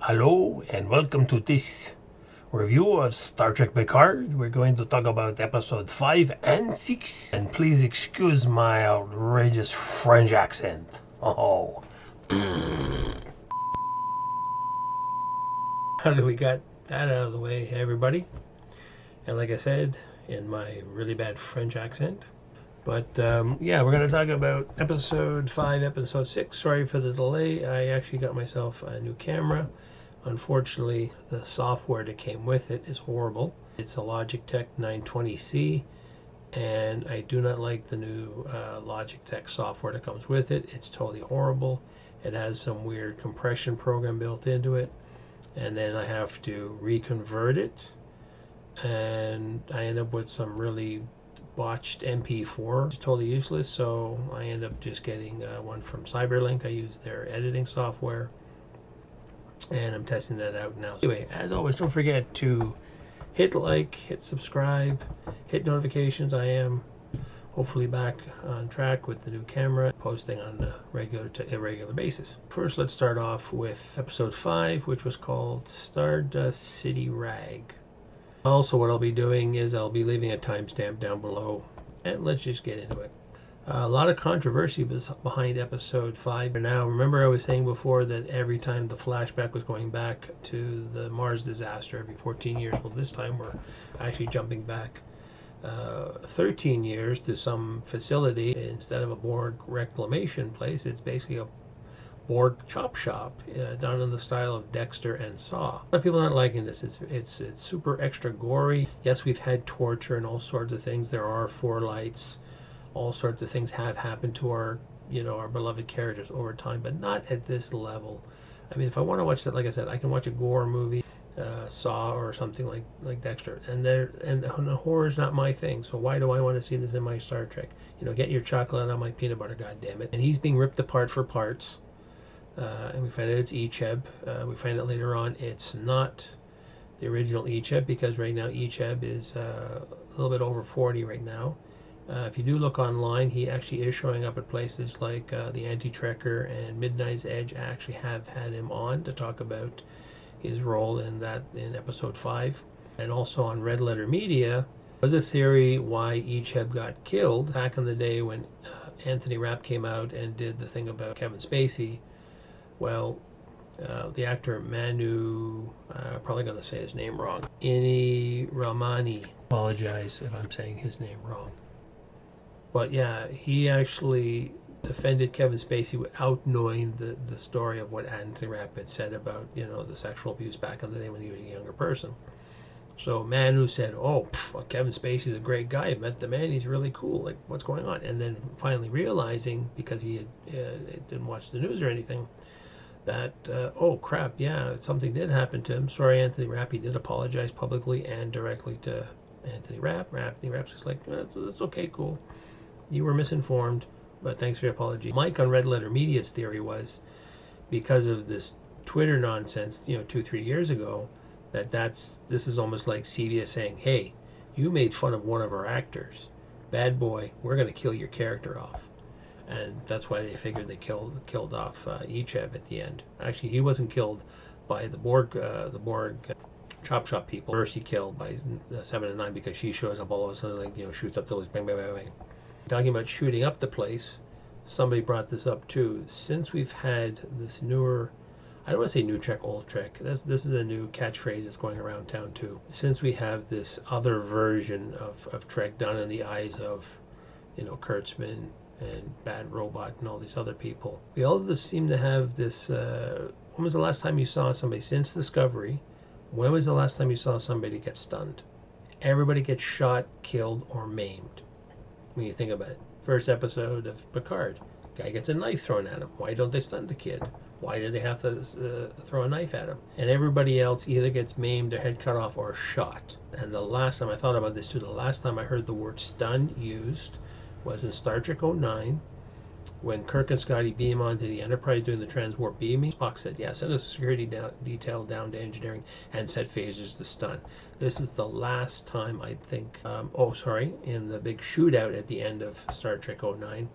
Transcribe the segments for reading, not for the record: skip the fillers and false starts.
Hello and welcome to this review of Star Trek Picard. We're going to talk about episode 5 and 6. And please excuse my outrageous French accent. Oh. How do we got that out of the way, everybody? And like I said, in my really bad French accent. But yeah, we're going to talk about episode 5, episode 6. Sorry for the delay. I actually got myself a new camera. Unfortunately, the software that came with it is horrible. It's a Logitech 920C, and I do not like the new Logitech software that comes with it. It's totally horrible. It has some weird compression program built into it, and then I have to reconvert it, and I end up with some really botched MP4. It's totally useless, so I end up just getting one from Cyberlink. I use their editing software, and I'm testing that out now. Anyway, as always, don't forget to hit like, hit subscribe, hit notifications. I am hopefully back on track with the new camera, posting on a regular to irregular basis. First, let's start off with episode 5, which was called Stardust City Rag. Also, what I'll be doing is I'll be leaving a timestamp down below, and let's just get into it. A lot of controversy was behind episode 5. Now, remember I was saying before that every time the flashback was going back to the Mars disaster every 14 years. Well, this time we're actually jumping back 13 years to some facility. Instead of a Borg reclamation place, it's basically a Borg chop shop done in the style of Dexter and Saw. A lot of people aren't liking this. It's super extra gory. Yes, we've had torture and all sorts of things. There are 4 lights. All sorts of things have happened to our beloved characters over time, but not at this level. I mean, if I want to watch that, like I said, I can watch a gore movie, Saw or something like Dexter, and horror is not my thing. So why do I want to see this in my Star Trek? Get your chocolate out of my peanut butter, goddammit. And he's being ripped apart for parts, and we find out it's Icheb. We find out later on it's not the original Icheb, because right now Icheb is a little bit over 40 right now. If you do look online, he actually is showing up at places like the Anti-Trekker and Midnight's Edge. Actually have had him on to talk about his role in episode 5. And also on Red Letter Media was a theory why Icheb got killed back in the day when Anthony Rapp came out and did the thing about Kevin Spacey. Well, the actor Manu, probably going to say his name wrong, Ini Ramani. Apologize if I'm saying his name wrong. But yeah, he actually defended Kevin Spacey without knowing the story of what Anthony Rapp had said about, the sexual abuse back in the day when he was a younger person. So Manu said, oh, Kevin Spacey's a great guy. I met the man. He's really cool. Like, what's going on? And then finally realizing, because he didn't watch the news or anything, that, oh, crap, yeah, something did happen to him. Sorry, Anthony Rapp. He did apologize publicly and directly to Anthony Rapp. Anthony Rapp's just like, that's okay, cool. You were misinformed, but thanks for your apology. Mike on Red Letter Media's theory was, because of this Twitter nonsense, 2-3 years ago, this is almost like CBS saying, hey, you made fun of one of our actors. Bad boy, we're going to kill your character off. And that's why they figured they killed off Icheb at the end. Actually, he wasn't killed by the Borg chop shop people. First, he killed by 7 and 9, because she shows up all of a sudden, like, shoots up the list, bang, bang, bang, bang. Talking about shooting up the place, somebody brought this up too. Since we've had this newer, I don't want to say new Trek, old Trek. This is a new catchphrase that's going around town too. Since we have this other version of Trek done in the eyes of, Kurtzman and Bad Robot and all these other people, we all just seem to have this. When was the last time you saw somebody since Discovery? When was the last time you saw somebody get stunned? Everybody gets shot, killed, or maimed. When you think about it, first episode of Picard, guy gets a knife thrown at him. Why don't they stun the kid? Why did they have to throw a knife at him? And everybody else either gets maimed, their head cut off, or shot. And the last time I thought about this too, the last time I heard the word stun used was in Star Trek 09, when Kirk and Scotty beam onto the Enterprise doing the transwarp beaming. Spock said, yeah, send a security detail down to engineering and set phasers to stun. This is the last time, I think, in the big shootout at the end of Star Trek 09,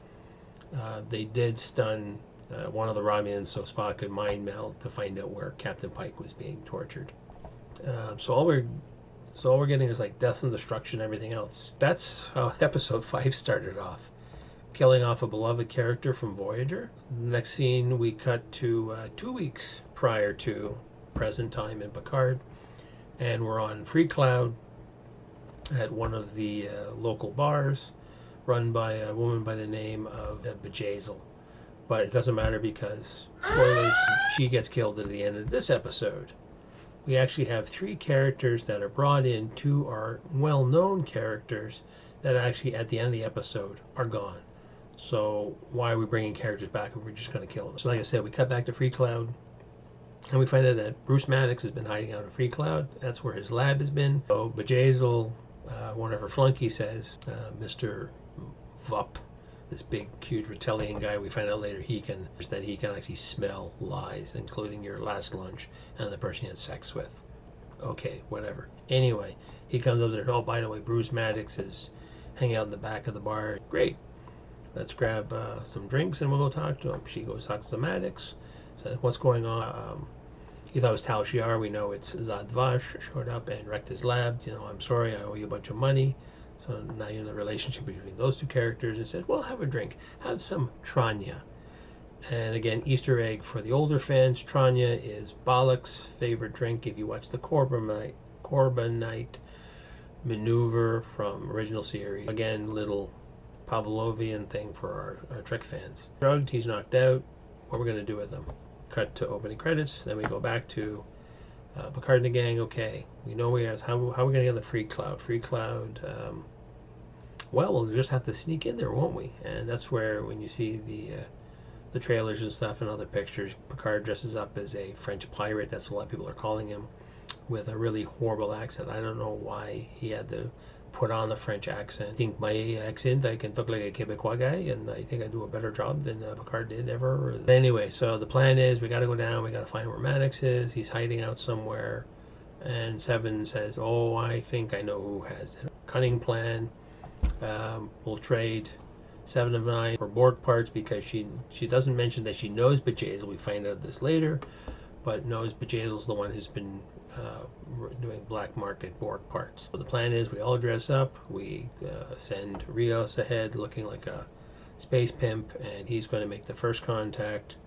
they did stun one of the Romulans so Spock could mind meld to find out where Captain Pike was being tortured. So all we're getting is like death and destruction and everything else. That's how episode 5 started off. Killing off a beloved character from Voyager. Next scene, we cut to 2 weeks prior to present time in Picard, and we're on Free Cloud at one of the local bars run by a woman by the name of Bejazel. But it doesn't matter because, spoilers, she gets killed at the end of this episode. We actually have 3 characters that are brought in. 2 are well-known characters that actually at the end of the episode are gone. So why are we bringing characters back if we're just going to kill them? So like I said, we cut back to Free Cloud, and we find out that Bruce Maddox has been hiding out in Free Cloud. That's where his lab has been. So Bejazel, one of her flunkies, says, Mr. Vup, this big, huge reptilian guy, we find out later he can actually smell lies, including your last lunch and the person you had sex with. Okay, whatever. Anyway, he comes up there. Oh, by the way, Bruce Maddox is hanging out in the back of the bar. Great. Let's grab some drinks and we'll go talk to him. She goes talk to Maddox. Says, what's going on? He thought it was Tal Shiar. We know it's Zadvash showed up and wrecked his lab. I'm sorry, I owe you a bunch of money. So now you're in the relationship between those 2 characters, and says, well, have a drink. Have some Tranya. And again, Easter egg for the older fans, Tranya is Balak's favorite drink. If you watch the Corbinite maneuver from original series. Again, little Pavlovian thing for our Trek fans. Drugged, he's knocked out. What we're going to do with him? Cut to opening credits. Then we go back to Picard and the gang. Okay, we know how are we going to get the Free Cloud? Free Cloud. Well, we'll just have to sneak in there, won't we? And that's where, when you see the trailers and stuff and other pictures, Picard dresses up as a French pirate. That's what a lot of people are calling him, with a really horrible accent. I don't know why he had to put on the French accent. I think my accent, I can talk like a Quebecois guy, and I think I do a better job than Picard did ever. Anyway, so the plan is we got to go down, we got to find where Maddox is. He's hiding out somewhere, and Seven says, oh, I think I know who has it. Cunning plan. We'll trade 7 of 9 for Borg parts, because she doesn't mention that she knows Bejazel. We find out this later, but knows Bejazel's the one who's been doing black market Borg parts. So the plan is we all dress up, we send Rios ahead looking like a space pimp, and he's going to make the first contact,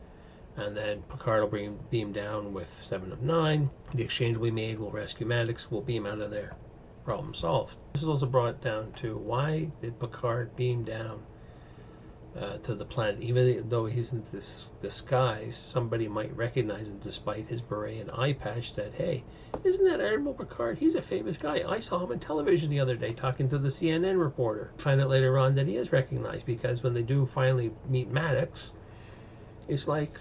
and then Picard will beam down with 7 of 9. The exchange we made will rescue Maddox, we'll beam out of there. Problem solved. This is also brought down to, why did Picard beam down to the planet? Even though he's in this disguise, somebody might recognize him despite his beret and eye patch. Said, hey, isn't that Admiral Picard? He's a famous guy. I saw him on television the other day talking to the CNN reporter. Find out later on that he is recognized, because when they do finally meet Maddox, it's like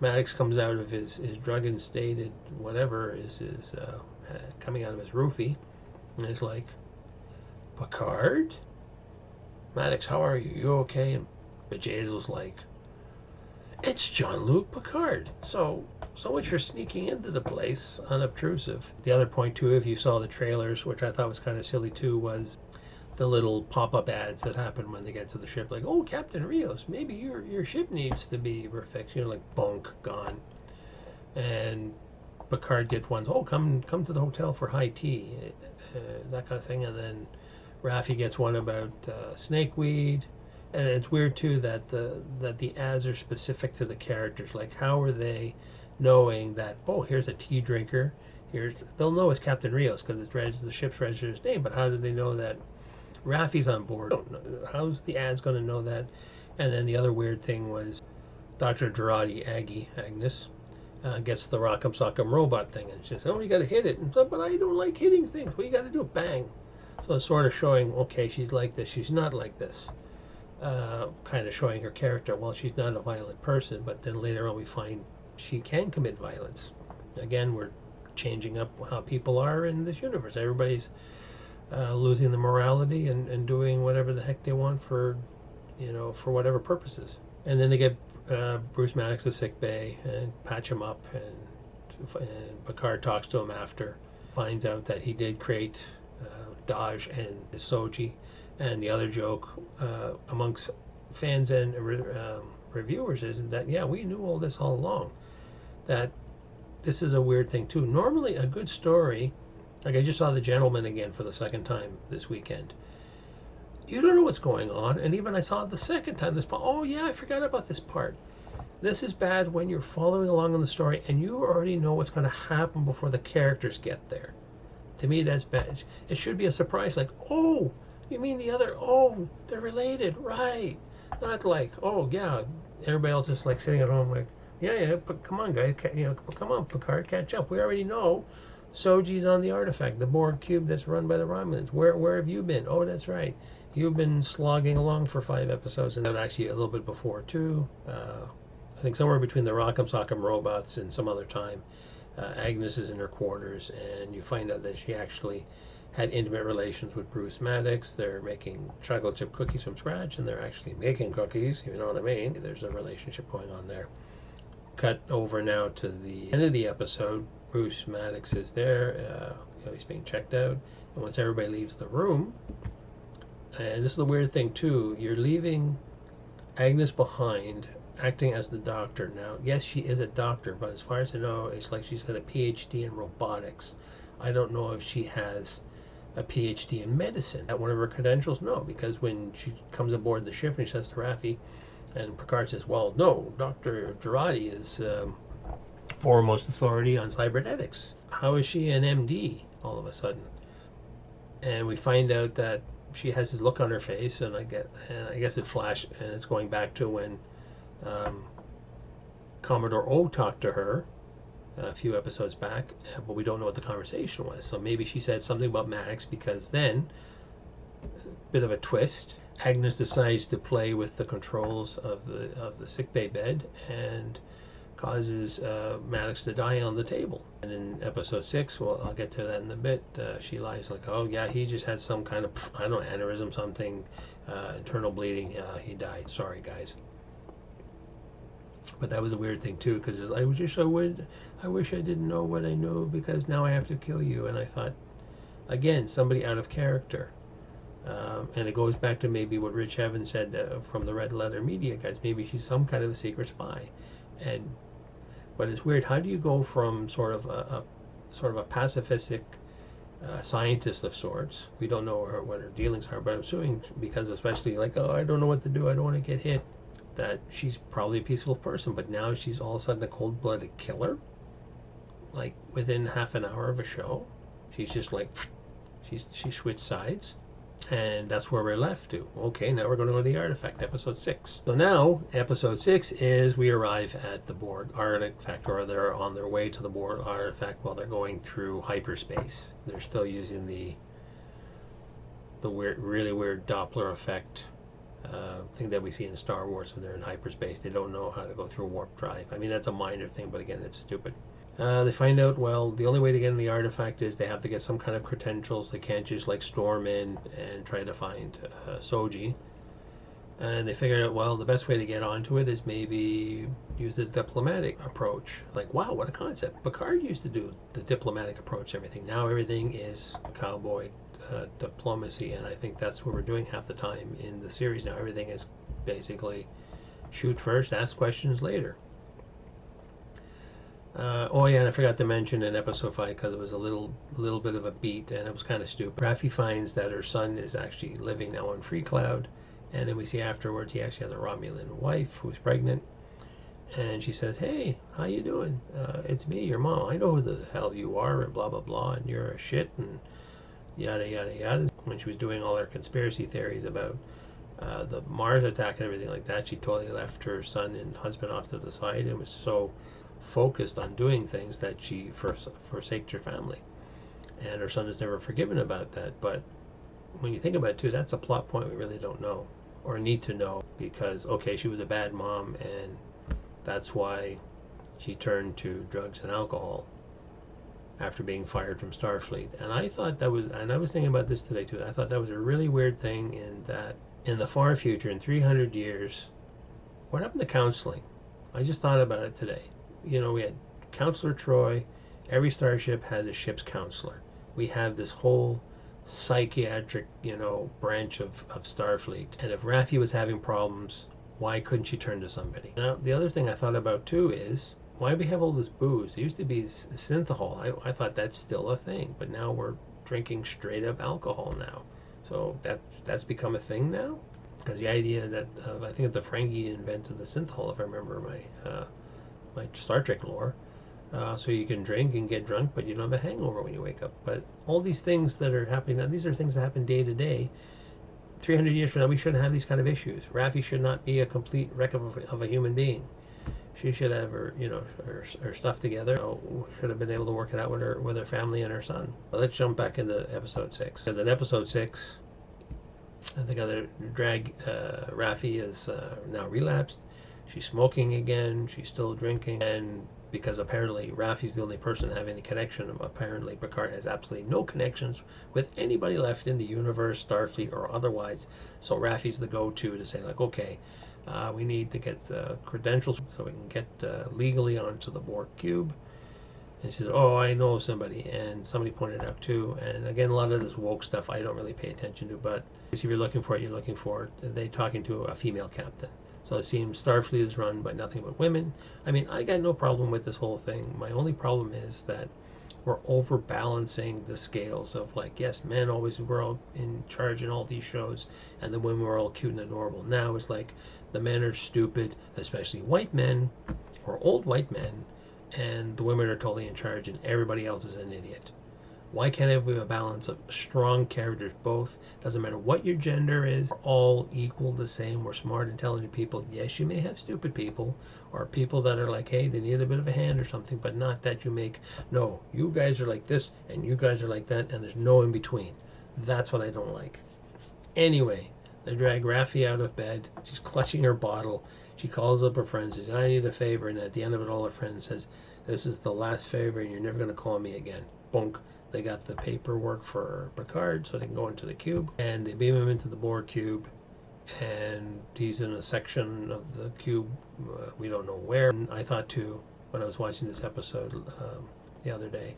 Maddox comes out of his drug-instated whatever is coming out of his roofie, and it's like, Picard? Maddox, how are you? You okay? And Bejazel's like, it's Jean-Luc Picard. So much for sneaking into the place unobtrusive. The other point too, if you saw the trailers, which I thought was kind of silly too, was the little pop-up ads that happen when they get to the ship, like, oh, Captain Rios, maybe your ship needs to be refixed. Like, bonk, gone. And Picard gets one, oh, come to the hotel for high tea, that kind of thing. And then Raffi gets one about snakeweed. And it's weird too that the ads are specific to the characters. Like, how are they knowing that, oh, here's a tea drinker, they'll know it's Captain Rios because the ship's registered his name, but how do they know that Raffi's on board? I don't know. How's the ads going to know that? And then the other weird thing was Dr. Girardi, Agnes, gets the Rock'em Sock'em robot thing, and she says, oh, you got to hit it. And so, but I don't like hitting things. What you got to do? Bang. So it's sort of showing, okay, she's like this, she's not like this. Kind of showing her character. Well, she's not a violent person, but then later on we find she can commit violence. Again, we're changing up how people are in this universe. Everybody's losing the morality and doing whatever the heck they want for whatever purposes. And then they get Bruce Maddox to sick bay and patch him up, and Picard talks to him after, finds out that he did create Daj and Soji. And the other joke amongst fans and reviewers is that, yeah, we knew all this all along. That this is a weird thing too. Normally, a good story, like I just saw The Gentleman again for the second time this weekend. You don't know what's going on, and even I saw it the second time. Oh yeah, I forgot about this part. This is bad when you're following along on the story and you already know what's going to happen before the characters get there. To me, that's bad. It should be a surprise, like, oh, you mean the other? Oh, they're related, right? Not like, oh yeah, everybody else is like sitting at home, like, yeah, but come on, guys, come on, Picard, catch up. We already know Soji's on the artifact, the Borg cube that's run by the Romulans. Where have you been? Oh, that's right. You've been slogging along for 5 episodes, and actually a little bit before too. I think somewhere between the Rock'em Sock'em Robots and some other time, Agnes is in her quarters, and you find out that she actually had intimate relations with Bruce Maddox. They're making chocolate chip cookies from scratch, and they're actually making cookies, you know what I mean? There's a relationship going on there. Cut over now to the end of the episode. Bruce Maddox is there. He's being checked out, and once everybody leaves the room, and this is the weird thing too, you're leaving Agnes behind, acting as the doctor. Now, yes, she is a doctor, but as far as I know, it's like she's got a PhD in robotics. I don't know if she has a PhD in medicine. At one of her credentials, no, because when she comes aboard the ship and she says to Raffi, and Picard says, well, no, Dr. Girardi is foremost authority on cybernetics. How is she an MD all of a sudden? And we find out that she has this look on her face, and I guess it flashed, and it's going back to when Commodore O talked to her a few episodes back, but we don't know what the conversation was. So maybe she said something about Maddox, because then, bit of a twist, Agnes decides to play with the controls of the sickbay bed and causes Maddox to die on the table. And in episode 6, well, I'll get to that in a bit, she lies like, oh yeah, he just had some kind of, I don't know, aneurysm, something, internal bleeding, he died. Sorry, guys. But that was a weird thing too, because I wish I didn't know what I know, because now I have to kill you. And I thought, again, somebody out of character. And it goes back to maybe what Rich Evans said from the Red Letter Media guys. Maybe she's some kind of a secret spy. But it's weird. How do you go from sort of a pacifistic scientist of sorts? We don't know what her dealings are, but I'm assuming, because especially like, oh, I don't know what to do, I don't want to get hit, that she's probably a peaceful person. But now she's all of a sudden a cold-blooded killer. Like within half an hour of a show, she's just like, she switched sides. And that's where we're left to. Okay, now we're going to go to the artifact, episode 6. So now, episode 6 is we arrive at the Borg artifact, or they're on their way to the Borg artifact while they're going through hyperspace. They're still using the weird, really weird Doppler effect thing that we see in Star Wars when they're in hyperspace. They don't know how to go through warp drive. I mean, that's a minor thing, but again, it's stupid. They find out, well, the only way to get in the artifact is they have to get some kind of credentials. They can't just like storm in and try to find Soji. And they figured out, well, the best way to get onto it is maybe use the diplomatic approach. Like, wow, what a concept. Picard used to do the diplomatic approach, everything. Now everything is cowboy diplomacy, and I think that's what we're doing half the time in the series now. Everything is basically shoot first, ask questions later. Oh yeah, and I forgot to mention in episode 5, because it was a little bit of a beat and it was kind of stupid. Raffi finds that her son is actually living now on Free Cloud, and then we see afterwards he actually has a Romulan wife who's pregnant, and she says, hey, how you doing? It's me, your mom. I know who the hell you are, and blah blah blah, and you're a shit, and yada yada yada. When she was doing all her conspiracy theories about the Mars attack and everything like that, she totally left her son and husband off to the side and was so focused on doing things that she forsaked her family, and her son is never forgiven about that. But when you think about it too, that's a plot point we really don't know or need to know, because okay, she was a bad mom and that's why she turned to drugs and alcohol after being fired from Starfleet. And I thought that was, and I was thinking about this today too, I thought that was a really weird thing, in that in the far future, in 300 years, what happened to counseling? I just thought about it today. You know, we had Counselor Troy. Every starship has a ship's counselor. We have this whole psychiatric, branch of Starfleet. And if Raffi was having problems, Why couldn't she turn to somebody? Now, the other thing I thought about too is, why we have all this booze? There used to be synthahol. I thought that's still a thing, but now we're drinking straight up alcohol now. So that's become a thing now? Because the idea that, I think that the Ferengi invented the synthahol, if I remember my Star Trek lore. So you can drink and get drunk, but you don't have a hangover when you wake up. But all these things that are happening now, these are things that happen day to day. 300 years from now, we shouldn't have these kind of issues. Raffi should not be a complete wreck of a human being. She should have her stuff together. Should have been able to work it out with her family and her son. But let's jump back into episode 6. Because in episode 6, the other drag, Raffi is now relapsed. She's smoking again. She's still drinking, and because apparently Raffi's the only person to have any connection. Apparently Picard has absolutely no connections with anybody left in the universe, Starfleet or otherwise. So Raffi's the go-to to say like, okay, we need to get credentials so we can get legally onto the Borg cube. And she says, oh, I know somebody. And somebody pointed out too. And again, a lot of this woke stuff I don't really pay attention to, but if you're looking for it, you're looking for it. They're talking to a female captain. So it seems Starfleet is run by nothing but women. I mean, I got no problem with this whole thing. My only problem is that we're overbalancing the scales of like, yes, men always were all in charge in all these shows, and the women were all cute and adorable. Now it's like the men are stupid, especially white men or old white men, and the women are totally in charge, and everybody else is an idiot. Why can't we have a balance of strong characters both? Doesn't matter what your gender is, we're all equal the same. We're smart, intelligent people. Yes, you may have stupid people or people that are like, hey, they need a bit of a hand or something, but not that you make, no, you guys are like this and you guys are like that, and there's no in between. That's what I don't like. Anyway, they drag Raffi out of bed. She's clutching her bottle. She calls up her friend, says, I need a favor, and at the end of it all, her friend says, this is the last favor and you're never going to call me again. Bunk. They got the paperwork for Picard so they can go into the cube, and they beam him into the Borg cube, and he's in a section of the cube we don't know where. And I thought too, when I was watching this episode the other day,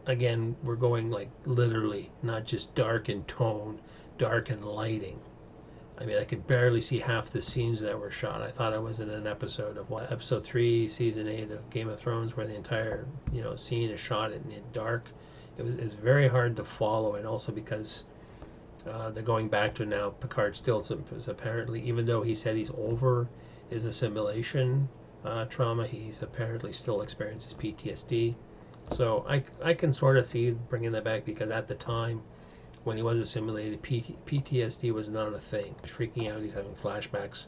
again, we're going like literally, not just dark in tone, dark in lighting. I mean, I could barely see half the scenes that were shot. I thought I was in an episode of episode 3, season 8 of Game of Thrones, where the entire scene is shot in dark. It's very hard to follow, and also because they're going back to now Picard still is apparently, even though he said he's over his assimilation trauma, he's apparently still experiences PTSD. So I can sort of see bringing that back, because at the time when he was assimilated, PTSD was not a thing. He's freaking out. He's having flashbacks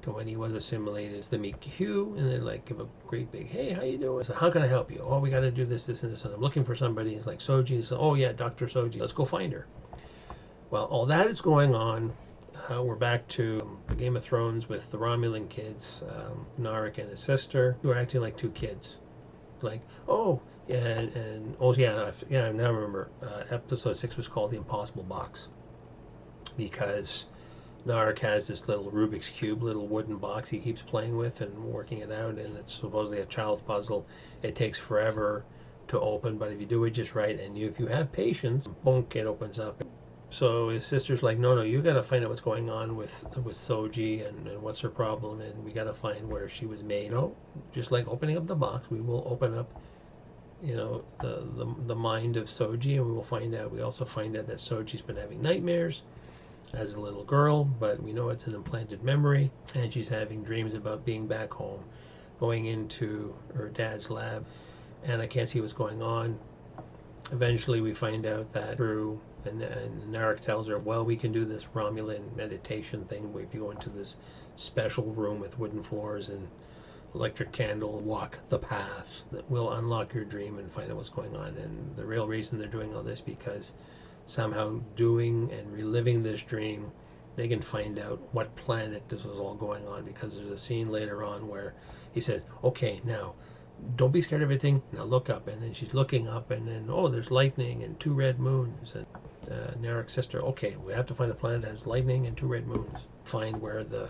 to when he was assimilated. It's the meet Hugh, and they like give a great big, hey, how you doing? So how can I help you? Oh, we got to do this, and this, and I'm looking for somebody. It's like Soji. So, oh yeah, Dr. Soji. Let's go find her. Well, all that is going on. We're back to Game of Thrones with the Romulan kids, Narek and his sister, who are acting like two kids. Like, oh, and oh yeah, I now remember. Episode 6 was called The Impossible Box, because Narek has this little Rubik's Cube, little wooden box he keeps playing with and working it out, and it's supposedly a child's puzzle. It takes forever to open, but if you do it just right, and if you have patience, bonk, it opens up. So his sister's like, no, you got to find out what's going on with Soji and what's her problem, and we got to find where she was made. Just like opening up the box, we will open up the mind of Soji, and we will find out. We also find out that Soji's been having nightmares as a little girl, but we know it's an implanted memory, and she's having dreams about being back home, going into her dad's lab, and I can't see what's going on. Eventually we find out that through, and Narek tells her, well, we can do this Romulan meditation thing where if you go into this special room with wooden floors and electric candle, walk the path that will unlock your dream and find out what's going on. And the real reason they're doing all this, because somehow doing and reliving this dream, they can find out what planet this was all going on, because there's a scene later on where he says, okay, now don't be scared of everything, now look up. And then she's looking up, and then, oh, there's lightning and 2 red moons. And Narek's sister, okay, we have to find a planet that has lightning and 2 red moons. Find where the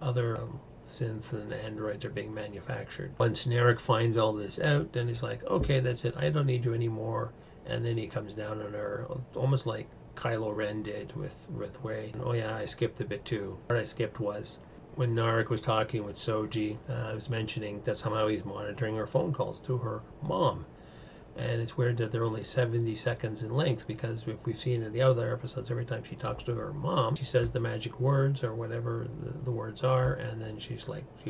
other synths and androids are being manufactured. Once Narek finds all this out, then he's like, okay, that's it, I don't need you anymore. And then he comes down on her, almost like Kylo Ren did with Rey. Oh yeah, I skipped a bit too. What I skipped was when Narek was talking with Soji, I was mentioning that somehow he's monitoring her phone calls to her mom. And it's weird that they're only 70 seconds in length, because if we've seen in the other episodes, every time she talks to her mom, she says the magic words or whatever the words are, and then she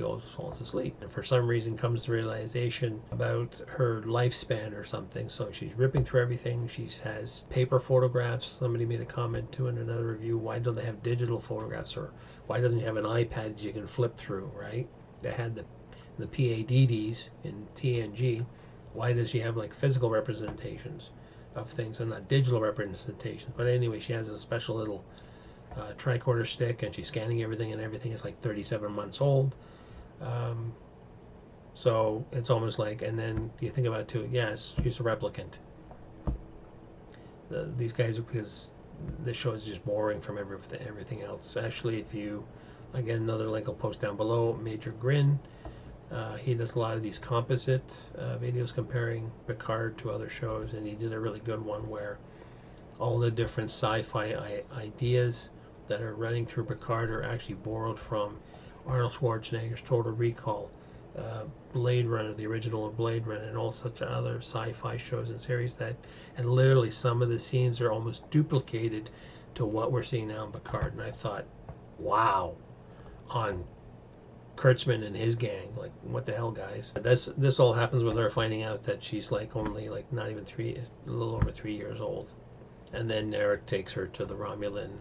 always falls asleep. And for some reason comes the realization about her lifespan or something. So she's ripping through everything. She has paper photographs. Somebody made a comment too in another review, why don't they have digital photographs, or why doesn't you have an iPad you can flip through, right? They had the PADDs in TNG. Why does she have like physical representations of things and not digital representations? But anyway, she has a special little tricorder stick, and she's scanning everything, and everything is like 37 months old. So it's almost like, and then you think about it too, yes, she's a replicant. These guys, because this show is just boring from everything else. Actually, if you, again, another link I'll post down below, Major Grin. He does a lot of these composite videos comparing Picard to other shows, and he did a really good one where all the different sci-fi ideas that are running through Picard are actually borrowed from Arnold Schwarzenegger's Total Recall, Blade Runner, the original of Blade Runner, and all such other sci-fi shows and series and literally some of the scenes are almost duplicated to what we're seeing now in Picard. And I thought, wow, on Kurtzman and his gang, like, what the hell, guys? This all happens with her finding out that she's like only like not even a little over 3 years old. And then Narek takes her to the Romulan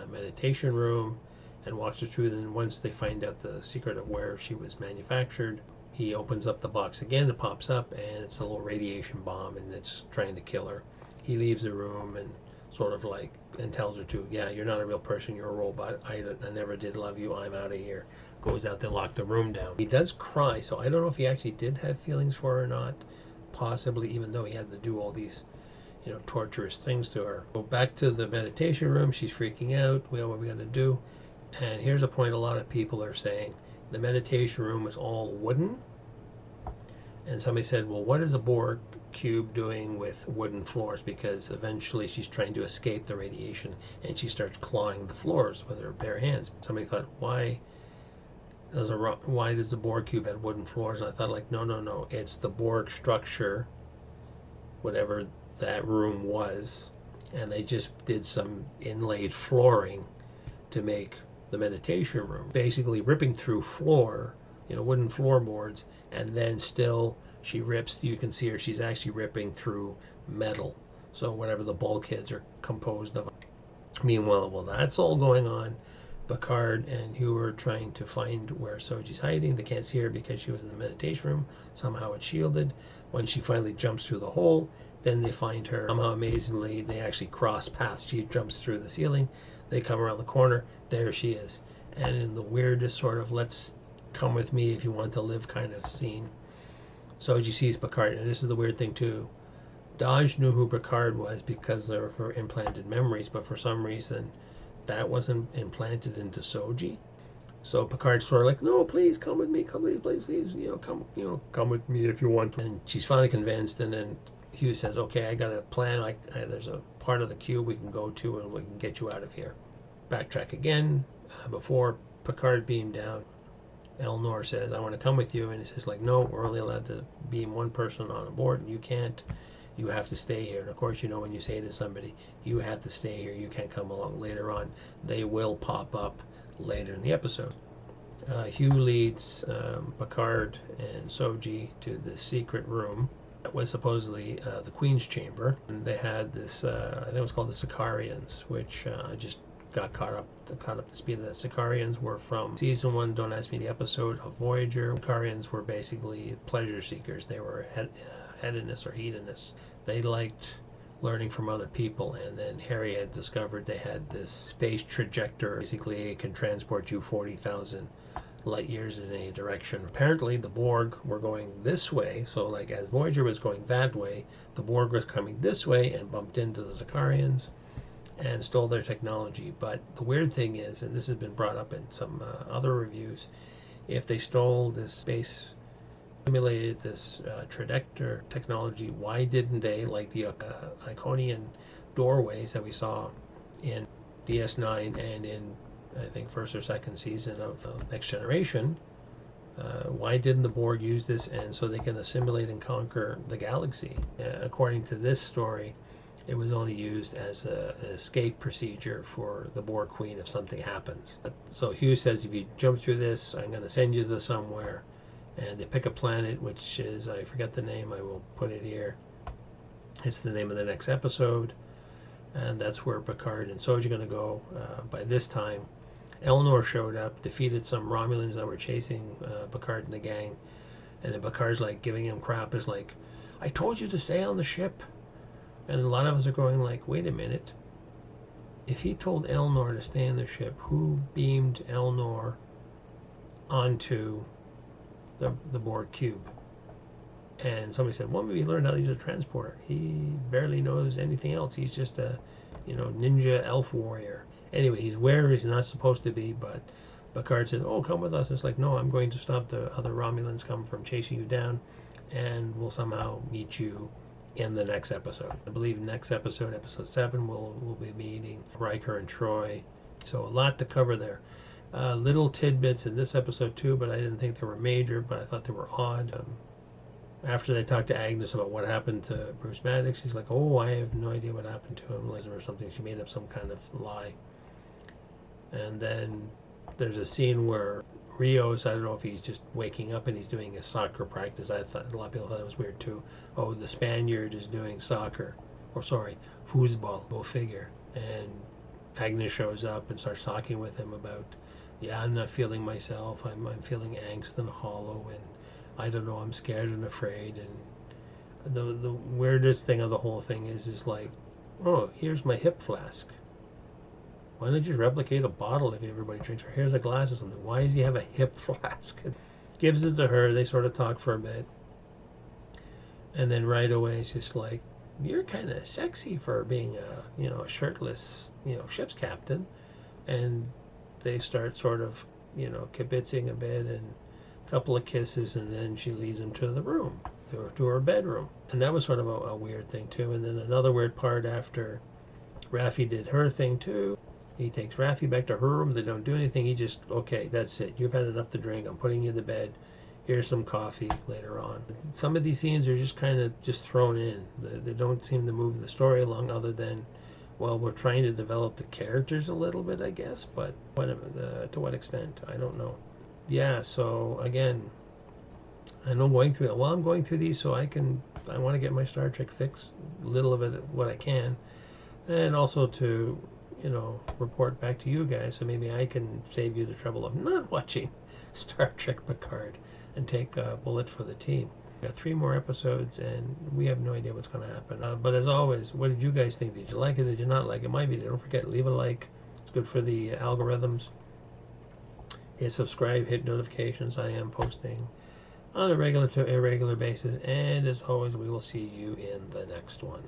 meditation room and walks her through. And once they find out the secret of where she was manufactured, he opens up the box again. It pops up, and it's a little radiation bomb, and it's trying to kill her. He leaves the room and sort of like, and tells her to, yeah, you're not a real person, you're a robot. I never did love you. I'm out of here. Goes out to lock the room down. He does cry, so I don't know if he actually did have feelings for her or not. Possibly, even though he had to do all these, torturous things to her. Go back to the meditation room. She's freaking out. What are we gonna do? And here's a point a lot of people are saying: the meditation room was all wooden. And somebody said, well, what is a Borg cube doing with wooden floors? Because eventually she's trying to escape the radiation, and she starts clawing the floors with her bare hands. Somebody thought, why does the Borg cube have wooden floors? And I thought, like, no, it's the Borg structure, whatever that room was, and they just did some inlaid flooring to make the meditation room, basically ripping through floor, wooden floorboards, and then still she rips, you can see her, she's actually ripping through metal, so whatever the bulkheads are composed of. Meanwhile, well, that's all going on. Picard and Hugh are trying to find where Soji's hiding. They can't see her because she was in the meditation room. Somehow it's shielded. When she finally jumps through the hole, then they find her. Somehow, amazingly, they actually cross paths. She jumps through the ceiling. They come around the corner. There she is. And in the weirdest sort of, let's come with me if you want to live kind of scene, Soji sees Picard. And this is the weird thing too. Daj knew who Picard was because of her implanted memories, but for some reason that wasn't implanted into Soji. So Picard's sort of like, no, please come with me, come with me, please, come with me if you want to. And she's finally convinced, and then Hugh says, okay, I got a plan. There's a part of the cube we can go to, and we can get you out of here. Backtrack again. Before Picard beamed down, Elnor says, I want to come with you, and he says, like, no, we're only allowed to beam one person on a board, and you can't. You have to stay here. And of course, when you say to somebody, you have to stay here, you can't come along later on, they will pop up later in the episode. Hugh leads Picard and Soji to the secret room that was supposedly the Queen's chamber. And they had this, I think it was called the Sicarians, which I just got caught up to speed of that. Sicarians were from season 1, don't ask me the episode, of Voyager. Sicarians were basically pleasure seekers. They were hedonists or hedonists. They liked learning from other people, and then Harry had discovered they had this space trajector. Basically, it can transport you 40,000 light years in any direction. Apparently, the Borg were going this way, so like as Voyager was going that way, the Borg was coming this way and bumped into the Sicarians and stole their technology. But the weird thing is, and this has been brought up in some other reviews, if they stole this space, simulated this trajector technology, why didn't they, like the Iconian doorways that we saw in DS9 and in I think, first or second season of Next Generation. Why didn't the Borg use this and so they can assimilate and conquer the galaxy? According to this story, it was only used as an escape procedure for the Borg Queen if something happens. So Hugh says, if you jump through this, I'm going to send you to somewhere. And they pick a planet, which is, I forget the name, I will put it here. It's the name of the next episode. And that's where Picard and Soji are going to go. By this time, Elnor showed up, defeated some Romulans that were chasing Picard and the gang. And then Picard's like giving him crap, is like, I told you to stay on the ship. And a lot of us are going like, wait a minute. If he told Elnor to stay on the ship, who beamed Elnor onto the Borg cube? And somebody said, well, maybe he learned how to use a transporter. He barely knows anything else. He's just a, ninja elf warrior. Anyway, he's where he's not supposed to be, but Picard said, oh, come with us. It's like, no, I'm going to stop the other Romulans come from chasing you down, and we'll somehow meet you in the next episode. I believe next episode, episode 7, we'll be meeting Riker and Troy. So a lot to cover there. Little tidbits in this episode too, but I didn't think they were major, but I thought they were odd. After they talked to Agnes about what happened to Bruce Maddox, she's like, oh, I have no idea what happened to him, or something. She made up some kind of lie. And then there's a scene where Rios, I don't know if he's just waking up and he's doing a soccer practice. I thought a lot of people thought it was weird too. Oh, the Spaniard is doing soccer, or sorry, foosball. Go figure. And Agnes shows up and starts talking with him about, yeah, I'm not feeling myself. I'm feeling angst and hollow, and I don't know. I'm scared and afraid. And the weirdest thing of the whole thing is like, oh, here's my hip flask. Why don't you replicate a bottle if everybody drinks? Or here's a glass or something. Why does he have a hip flask? Gives it to her. They sort of talk for a bit. And then right away it's just like, you're kind of sexy for being a shirtless, ship's captain. And they start sort of, kibitzing a bit and a couple of kisses, and then she leads him to the room, to her bedroom. And that was sort of a weird thing too. And then another weird part after Raffi did her thing too. He takes Raffi back to her room. They don't do anything. He just, okay, that's it. You've had enough to drink. I'm putting you to bed. Here's some coffee later on. Some of these scenes are just kind of just thrown in. They don't seem to move the story along, other than, well, we're trying to develop the characters a little bit, I guess. But to what extent? I don't know. Yeah, so again, I know I'm going through these so I want to get my Star Trek fix, little of it, what I can. And also to report back to you guys, so maybe I can save you the trouble of not watching Star Trek Picard and take a bullet for the team. We got 3 more episodes and we have no idea what's going to happen. But as always, what did you guys think? Did you like it? Did you not like it? My video, don't forget, leave a like. It's good for the algorithms. Hit subscribe, hit notifications. I am posting on a regular to irregular basis. And as always, we will see you in the next one.